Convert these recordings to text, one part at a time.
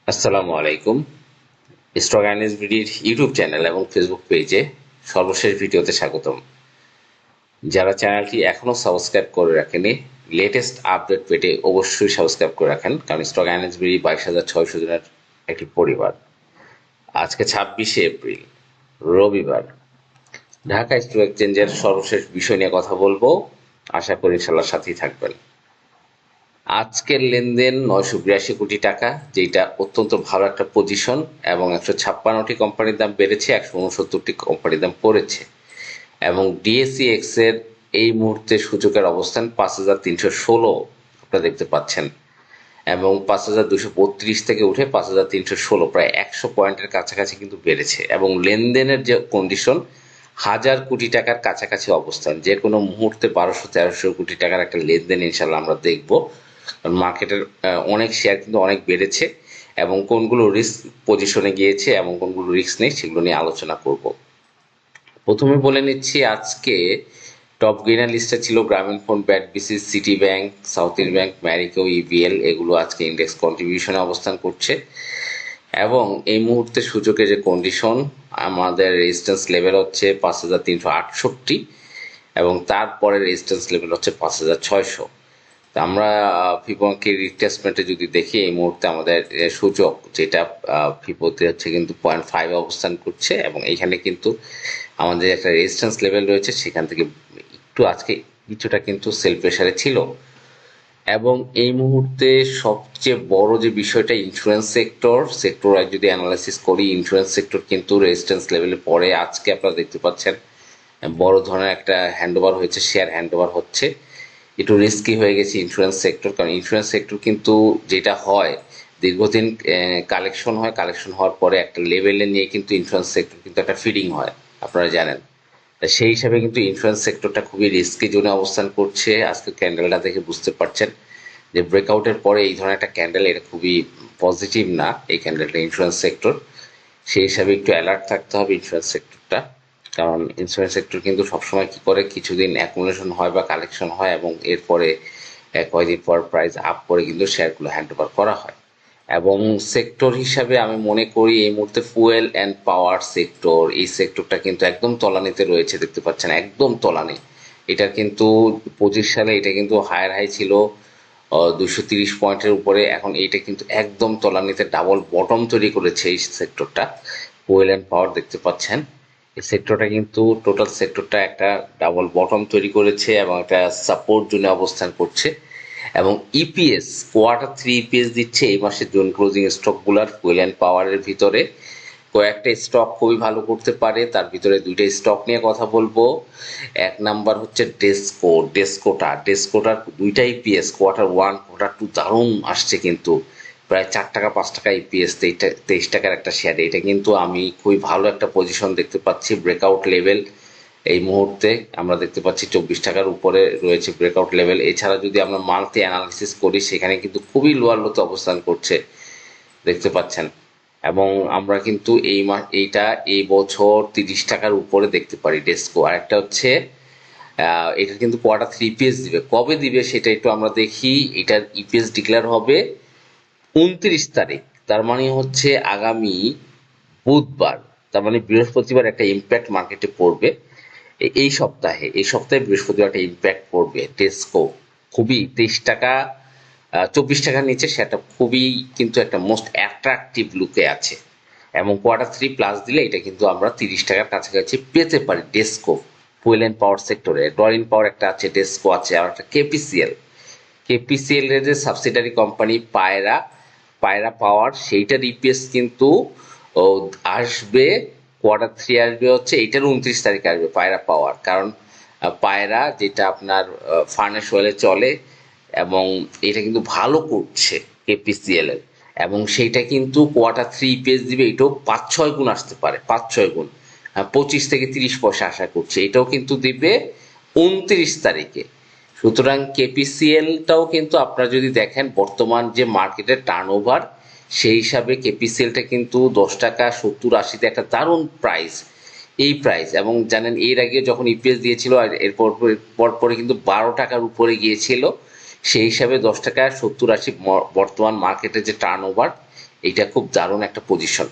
আসসালামু আলাইকুম। Stock analyst বিডির YouTube channel এবং ফেসবুক পেজে সর্বশেষ ভিডিওতে স্বাগতম। যারা চ্যানেলটি এখনো সাবস্ক্রাইব করে রাখেনি, লেটেস্ট আপডেট পেতে অবশ্যই সাবস্ক্রাইব করে রাখেন, কারণ স্টক অ্যানালিস্ট বিডি 22,600 জনের একটি পরিবার। আজকে 26শে এপ্রিল, রবিবার। ঢাকা স্টক এক্সচেঞ্জের সর্বশেষ বিষয় নিয়ে কথা বলবো। আশা করি ইনশাল্লাহ সাথেই থাকবেন। আজকের লেনদেন 982 কোটি টাকা, যেটা অত্যন্ত ভালো একটা পজিশন, এবং 156টি কোম্পানির দাম বেড়েছে, 169টি কোম্পানির দাম পড়েছে। এবং ডিএসইএক্স এর এই মুহূর্তে সূচকের অবস্থান 5,316 আপনারা দেখতে পাচ্ছেন, এবং 5,232 থেকে উঠে 5,316, প্রায় 100 পয়েন্টের কাছাকাছি কিন্তু বেড়েছে। এবং লেনদেনের যে কন্ডিশন, 1,000 কোটি টাকার কাছাকাছি অবস্থান, যে কোনো মুহূর্তে 1,200-1,300 কোটি টাকার একটা লেনদেন ইনশাল্লাহ আমরা দেখব। কারণ মার্কেটের অনেক শেয়ার কিন্তু অনেক বেড়েছে, এবং কোনগুলো রিস্ক পজিশনে গিয়েছে এবং কোনগুলো রিস্ক নেই সেগুলো নিয়ে আলোচনা করব। প্রথমে বলে নিচ্ছি, আজকে টপ গেইনার লিস্টে ছিল গ্রামীণ phone, bat, city bank, south Indian bank, Marico, EBL. এগুলো আজকে ইন্ডেক্স কন্ট্রিবিউশনে অবস্থান করছে। এবং এই মুহূর্তে সূচকের যে কন্ডিশন, আমাদের রেজিস্ট্যান্স লেভেল হচ্ছে 5,368, এবং তারপরে রেজিস্ট্যান্স লেভেল হচ্ছে 5,600। তা আমরা ফিবোনাকি রিট্রেসমেন্টে যদি দেখি, এই মুহূর্তে আমাদের সূচক, যেটা ফিবোতে হচ্ছে কিন্তু 0.5 অবস্থান করছে, এবং এইখানে কিন্তু আমাদের একটা রেজিস্ট্যান্স লেভেল রয়েছে, সেখান থেকে একটু আজকে কিছুটা কিন্তু সেল প্রেসারে ছিল। এবং এই মুহূর্তে সবচেয়ে বড় যে বিষয়টা, ইন্স্যুরেন্স সেক্টর যদি অ্যানালাইসিস করি, ইন্স্যুরেন্স সেক্টর কিন্তু রেজিস্ট্যান্স লেভেলে পরে আজকে আপনারা দেখতে পাচ্ছেন বড় ধরনের একটা হ্যান্ডওভার হয়েছে, শেয়ার হ্যান্ডওভার হচ্ছে। একটু রিস্কি হয়ে গেছে ইন্স্যুরেন্স সেক্টর, কারণ ইন্স্যুরেন্স সেক্টর কিন্তু যেটা হয়, দীর্ঘদিন কালেকশন হওয়ার পরে একটা লেভেলে নিয়ে কিন্তু ইন্স্যুরেন্স সেক্টর কিন্তু একটা ফিডিং হয়, আপনারা জানেন। তা সেই হিসাবে কিন্তু ইন্স্যুরেন্স সেক্টরটা খুবই রিস্কি জোনে অবস্থান করছে। আজকে ক্যান্ডেলটা দেখে বুঝতে পারছেন যে ব্রেকআউটের পরে এই ধরনের একটা ক্যান্ডেল, এটা খুবই পজিটিভ না এই ক্যান্ডেলটা ইন্স্যুরেন্স সেক্টর। সেই হিসাবে একটু অ্যালার্ট থাকতে হবে ইন্স্যুরেন্স সেক্টরটা, কারণ ইন্স্যুরেন্স সেক্টর কিন্তু সবসময় কি করে, কিছুদিন অ্যাকুমুলেশন হয় বা কালেকশন হয়, এবং এরপরে কয়েকদিন পর প্রাইস আপ করে কিন্তু শেয়ারগুলো হ্যান্ড ওভার করা হয়। এবং সেক্টর হিসাবে আমি মনে করি এই মুহূর্তে ফুয়েল অ্যান্ড পাওয়ার সেক্টর, এই সেক্টরটা কিন্তু একদম তলানিতে রয়েছে, দেখতে পাচ্ছেন একদম তলানি। এটা কিন্তু 25 সালে এটা কিন্তু হায়ার হাই ছিল 230 পয়েন্টের উপরে, এখন এইটা কিন্তু একদম তলানিতে ডাবল বটম তৈরি করেছে এই সেক্টরটা। ফুয়েল অ্যান্ড পাওয়ার দেখতে পাচ্ছেন, এই সেক্টরটা কিন্তু টোটাল সেক্টরটা একটা ডাবল বটম তৈরি করেছে এবং একটা সাপোর্ট জোনে অবস্থান করছে। এবং ইপিএস, কোয়ার্টার 3 ইপিএস দিচ্ছে এই মাসের জোন ক্লোজিং স্টকগুলার ফুয়েল অ্যান্ড পাওয়ারের ভিতরে। কয়েকটা স্টক খুবই ভালো করতে পারে, তার ভিতরে দুইটা স্টক নিয়ে কথা বলবো। এক নাম্বার হচ্ছে ডেসকোটার দুইটা ইপিএস, কোয়ার্টার 1 কোয়ার্টার 2 দারুণ আসছে, কিন্তু প্রায় 4 টাকা 5 টাকা ইপিএস, 23 টাকার একটা শেয়ার। এটা কিন্তু আমি খুবই ভালো একটা পজিশন দেখতে পাচ্ছি, ব্রেকআউট লেভেল এই মুহূর্তে আমরা দেখতে পাচ্ছি 24 টাকার উপরে রয়েছে ব্রেকআউট লেভেল। এছাড়া যদি আমরা মান্থলি অ্যানালিসিস করি, সেখানে কিন্তু খুবই লোয়ার লোতে অবস্থান করছে, দেখতে পাচ্ছেন। এবং আমরা কিন্তু এইটা এই বছর 30 টাকার উপরে দেখতে পারি ডেসকো। আর একটা হচ্ছে এটা কিন্তু কোয়ার্টার 3 ইপিএস দিবে, কবে দিবে সেটা একটু আমরা দেখি। এটার ইপিএস ডিক্লেয়ার হবে 29 তারিখ, তার মানে হচ্ছে আগামী বুধবার, তার মানে বৃহস্পতিবার একটা ইম্প্যাক্ট মার্কেটে পড়বে। এই সপ্তাহে বৃহস্পতিবার একটা ইম্প্যাক্ট পড়বে টেস্কো। খুবই 23 টাকা 24 টাকার নিচে সেটা খুবই কিন্তু একটা মোস্ট অ্যাট্রাকটিভ লুকে আছে, এবং কোয়ার্টার 3 প্লাস দিলে এটা কিন্তু আমরা 30 টাকার কাছাকাছি পেতে পারি ডেসকো। ফুয়েল অ্যান্ড পাওয়ার সেক্টরে ডরিন পাওয়ার একটা আছে, ডেসকো আছে, আর একটা কেপিসিএল এর যে সাবসিডারি কোম্পানি পায়রা পাওয়ার, সেইটার ইপিএস কিন্তু ও আসবে কোয়ার্টার 3, আসবে হচ্ছে এইটার 29 তারিখে আসবে পায়রা পাওয়ার। কারণ পায়রা যেটা আপনার ফার্নেস অয়েলে চলে, এবং এটা কিন্তু ভালো করছে কেপিসিএল এর, এবং সেইটা কিন্তু কোয়ার্টার 3 ইপিএস দিবে, এটাও 5-6 গুণ আসতে পারে, 5-6 গুণ, 25 থেকে 30 পয়সা আশা করছে। এটাও কিন্তু দিবে 29 তারিখে। সুতরাং কেপিসিএলটাও কিন্তু আপনারা যদি দেখেন বর্তমান যে মার্কেটের টার্নওভার, সেই হিসাবে কেপিসিএলটা কিন্তু 10 টাকা 70-80-তে একটা দারুণ প্রাইস, এই প্রাইস। এবং জানেন এর আগে যখন ইপিএস দিয়েছিল আর এরপর পরে কিন্তু 12 টাকার উপরে গিয়েছিল, সেই হিসাবে 10 টাকা 70-80 বর্তমান মার্কেটে যে টার্ন ওভার, এইটা খুব দারুণ একটা পজিশন।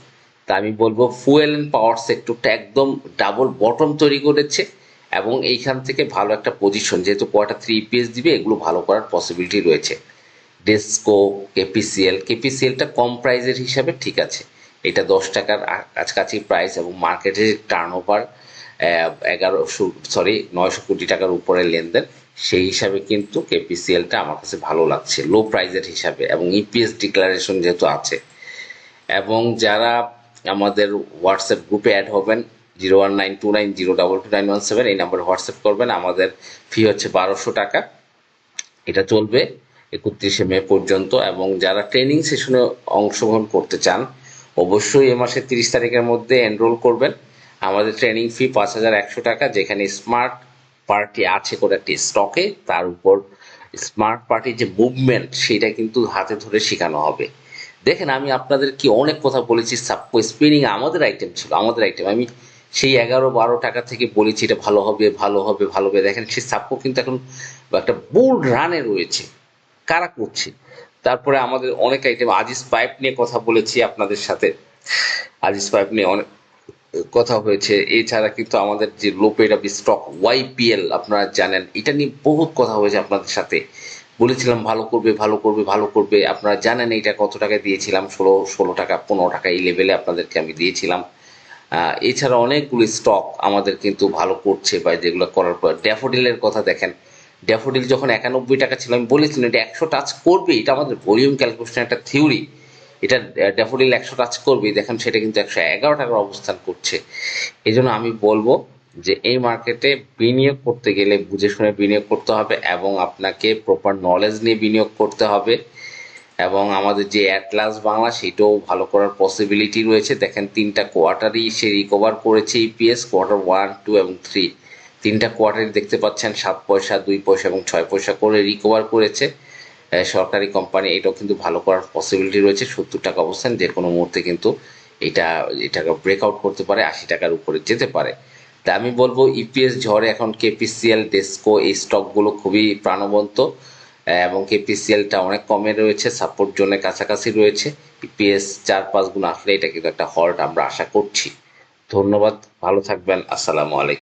তা আমি বলবো ফুয়েল অ্যান্ড পাওয়ার সেক্টরটা একদম ডাবল বটম তৈরি করেছে, এবং এইখান থেকে ভালো একটা পজিশন, যেহেতু কোয়ার্টার 3 ইপিএস দিবে, এগুলো ভালো করার পসিবিলিটি রয়েছে। ডেসকো, কেপিসিএলটা কম প্রাইজের হিসাবে ঠিক আছে, এটা 10 টাকার কাছাকাছি প্রাইস এবং মার্কেটের টার্ন ওভার 900 কোটি টাকার উপরে লেনদেন, সেই হিসাবে কিন্তু কেপিসিএলটা আমার কাছে ভালো লাগছে লো প্রাইজের হিসাবে, এবং ইপিএস ডিক্লারেশন যেহেতু আছে। এবং যারা আমাদের হোয়াটসঅ্যাপ গ্রুপে অ্যাড হবেন, 019290222917 এই নাম্বারে হোয়াটসঅ্যাপ করবেন। আমাদের ফি হচ্ছে 1200 টাকা, এটা চলবে 31শে মে পর্যন্ত। এবং যারা ট্রেনিং সেশনে অংশগ্রহণ করতে চান, অবশ্যই এ মাসের 30 তারিখের মধ্যে এনরোল করবেন। আমাদের ট্রেনিং ফি 5100 টাকা, যেখানে স্মার্ট পার্টি আছে করে একটি স্টকে, তার উপর স্মার্ট পার্টির যে মুভমেন্ট সেটা কিন্তু হাতে ধরে শেখানো হবে। দেখেন, আমি আপনাদের কি অনেক কথা বলেছি, সাবকো স্পিনিং আমাদের আইটেম ছিল, আমাদের আইটেম। আমি সেই 11-12 টাকা থেকে বলেছি এটা ভালো হবে ভালো হবে ভালো হবে, দেখেন সেই সাবকো কিন্তু এখন একটা বোল্ড রানে রয়েছে, কারা করছে। তারপরে আমাদের অনেক আইটেম, আজিজ পাইপ নিয়ে কথা বলেছি আপনাদের সাথে, আজিজ পাইপ নিয়ে অনেক কথা হয়েছে। এছাড়া কিন্তু আমাদের যে লোপেড অফ স্টক ওয়াইপিএল আপনারা জানেন, এটা নিয়ে বহুত কথা হয়েছে আপনাদের সাথে, বলেছিলাম ভালো করবে ভালো করবে ভালো করবে। আপনারা জানেন এটা কত টাকায় দিয়েছিলাম, 16 টাকা 15 টাকা এই লেভেলে আপনাদেরকে আমি দিয়েছিলাম। এছাড়া অনেকগুলো স্টক আমাদের কিন্তু ভালো করছে, বা যেগুলো করার পর ড্যাফোডিলের কথা দেখেন, ড্যাফোডিল যখন 91 টাকা ছিল, আমি বলেছিলাম এটা 100 টাচ করবে, এটা আমাদের ভলিউম ক্যালকুলেশন একটা থিওরি, এটা ড্যাফোডিল 100 টাচ করবে, দেখেন সেটা কিন্তু 111 টাকার অবস্থান করছে। এই জন্য আমি বলবো যে এই মার্কেটে বিনিয়োগ করতে গেলে বুঝে শুনে বিনিয়োগ করতে হবে, এবং আপনাকে প্রপার নলেজ নিয়ে বিনিয়োগ করতে হবে। এবং আমাদের যে অ্যাটলাস বাংলা, সেটাও ভালো করার পসিবিলিটি রয়েছে। দেখেন 3টা কোয়ার্টারই সে রিকভার করেছে, ইপিএস কোয়ার্টার 1, 2 এবং 3, 3টা কোয়ার্টারই দেখতে পাচ্ছেন 7 পয়সা 2 পয়সা এবং 6 পয়সা করে রিকভার করেছে। সরকারি কোম্পানি, এটাও কিন্তু ভালো করার পসিবিলিটি রয়েছে। 70 টাকা অবস্থান, যে কোনো মুহূর্তে কিন্তু এটাকে ব্রেকআউট করতে পারে, 80 টাকার উপরে যেতে পারে। তা আমি বলবো ইপিএস ঝড়ে এখন কেপিসিএল, ডেসকো এই স্টকগুলো খুবই প্রাণবন্ত, এবং কেপিসিএলটা অনেক কমে রয়েছে, সাপোর্ট জোনের কাছাকাছি রয়েছে। ইপিএস 4-5 গুণ আসলে এটা কিন্তু একটা হল্ট আমরা আশা করছি। ধন্যবাদ, ভালো থাকবেন, আসসালামু আলাইকুম।